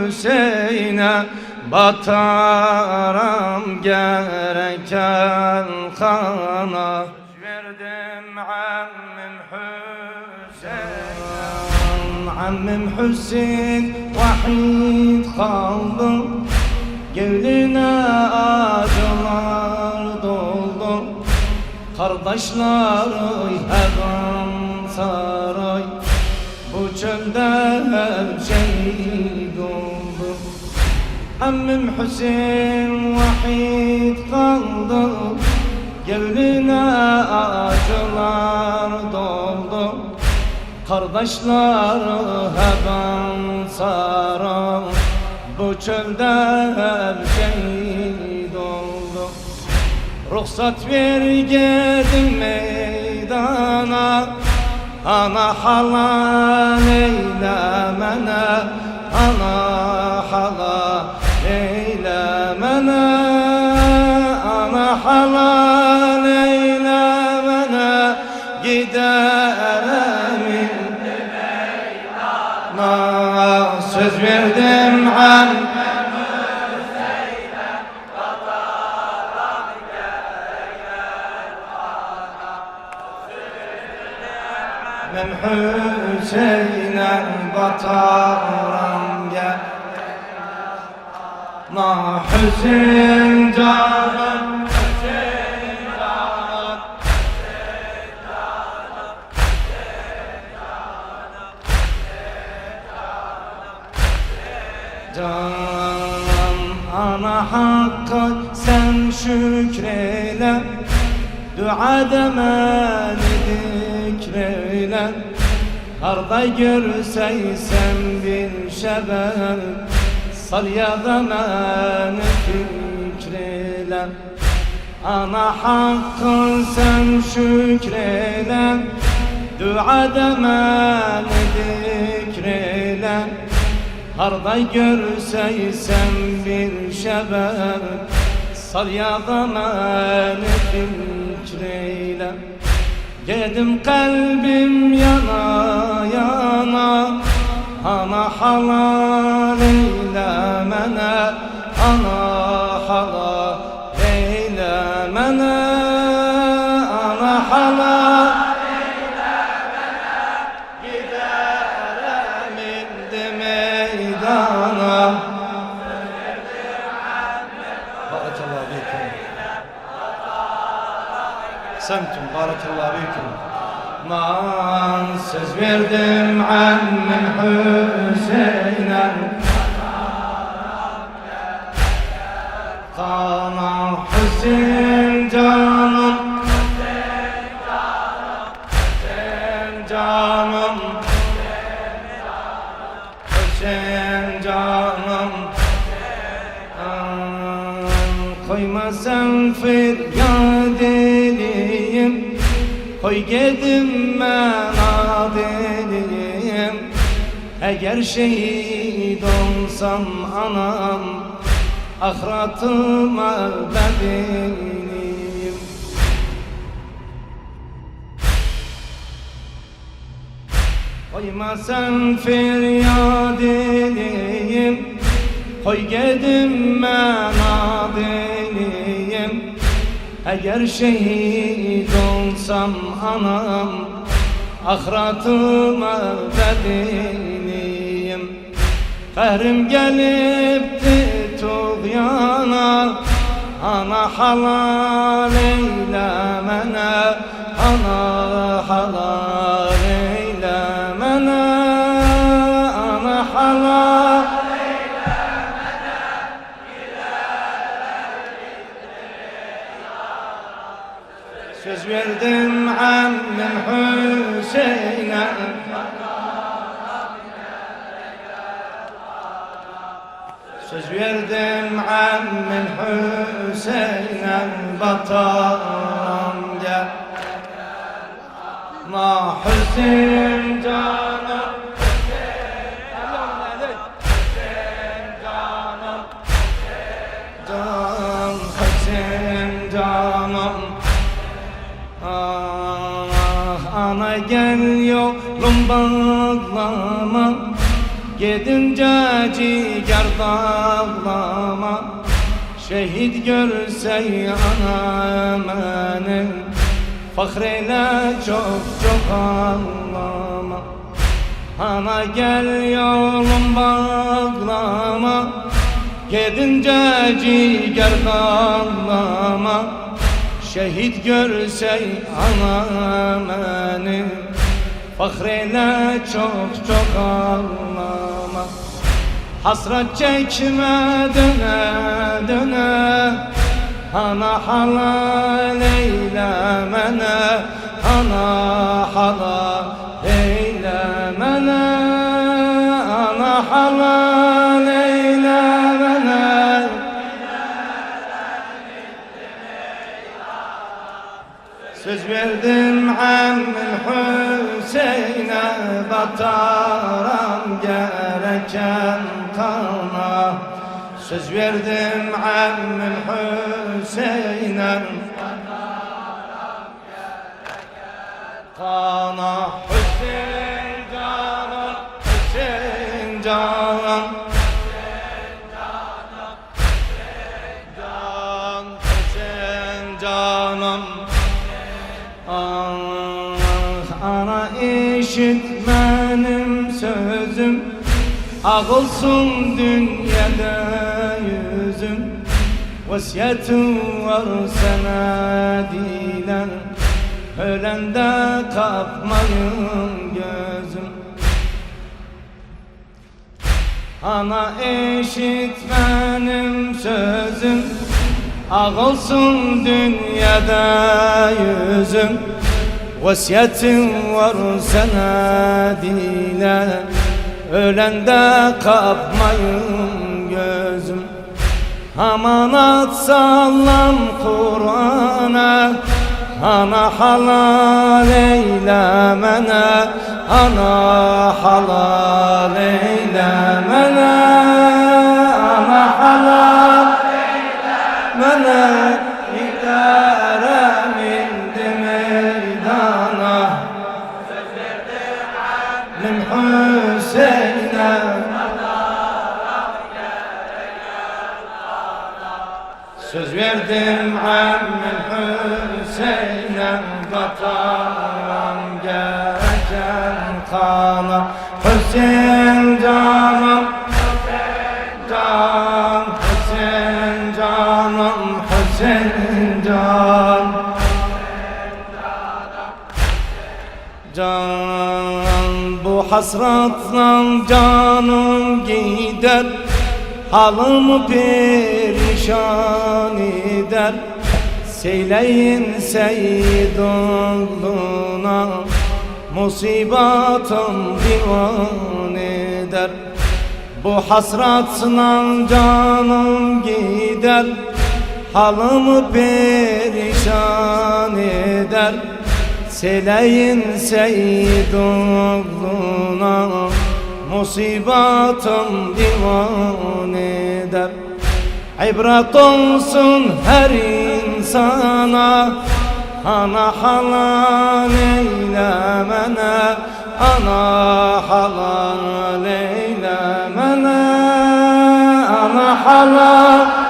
Hüseyin'e bataram gereken kana. Verdim ammim Hüseyin'e, ammim Hüseyin vahid kaldım, gevline acılar doldu. Kardeşleri her an saray, bu çölde hep şehit oldu. Ammim Hüseyin vahid kaldı, gevline acılar doldu. Kardeşleri hep saray, bu çölde hep şehit oldu. Ruhsat ver gidin meydana, ana halal eylemene, ana halal eylemene, ana halal eylemene. Giderim meydana, söz verdim ammim Hüseyin'e bataram gel. Na Hüseyin canım, Hüseyin canım, Hüseyin canım, Hüseyin canım. Ana Hakk'a sen şükreyle, duada beni dikreyle. Harda görseysen bir şeber, sal ya da beni fikreyle. Ana Hakk'a sen şükreyle, duada beni dikreyle. Harda görseysen bir şeber, sal ya da beni fikreyle. Gedim kalbim yana yana, ana halal eylemene, ana halal eylemene, ana halal eylemene. Giderim indi meydana. Barakallahu fikum. Sentum barakallahu fikum. Man söz verdim ammim Hüseyin'e, kana Hüseyin canım, Hüseyin canım, Hüseyin canım, koyma sen feryat edeyim, koy gedim ben adeliyim. Eğer şehit olsam anam, ahiratıma bedeliyim. Koyma sen feryat edeyim, koy gedim ben adeliyim. Eğer şehit olsam anam, ahiratıma bedeliyim. Kahrim gelipti tuğyana, ana halal eylemene, ana halal eylemene, ana halal eylemene. Söz verdim ammim Hüseyin'e, söz verdim ammim Hüseyin'e, bataram gel. Ma Hüseyin canım, Hüseyin canım, can Hüseyin canım. Ah ana gel yolum bağlama, Gidince ciger dağlama, şehit görse anam benim, fahreyle çok çok ağlama. Ana gel yolum bağlama, gidince ciger dağlama, şehit görse anam benim, fahreyle çok çok ağlama. Hasret çekme döne döne, ana halal eylemene, ana halal eylemene, ana halal eylemene. Söz verdim Ammil Hüseyin'e, bataram gereken kana. Söz verdim Ammil Hüseyin'e, bataram gereken kana. Hüseyin canım, Hüseyin canım, Hüseyin canım. Ana işit benim sözüm, ağılsın dünyada yüzüm. Vasiyetim var sana dilen, ölende kapmayın gözüm. Ana işit benim sözüm, ağılsın dünyada yüzüm. Vasiyetim var sana dile, ölende kapmayın gözüm. Amanat sallam Kur'an'a, ana halal eylemene, ana halal eylemene, ana halal eylemene. İdarem indi meydana, söz verdim Ammil Hüseyin'e, söz verdim Ammil Hüseyin'e, bataram gereken kana. Hüseyin canım, can, Hüseyin canım, Hüseyin can. Can, bu hasratla canım gider, halımı perişan eder. Seyleyin Seyyid oğluna, musibatım divan eder. Bu hasratla canım gider, halımı perişan eder. Seyleyin Seyyid oğluna, musibatım divan eder. İbret olsun her insana, ana halal eylemene, ana halal eylemene, ana halal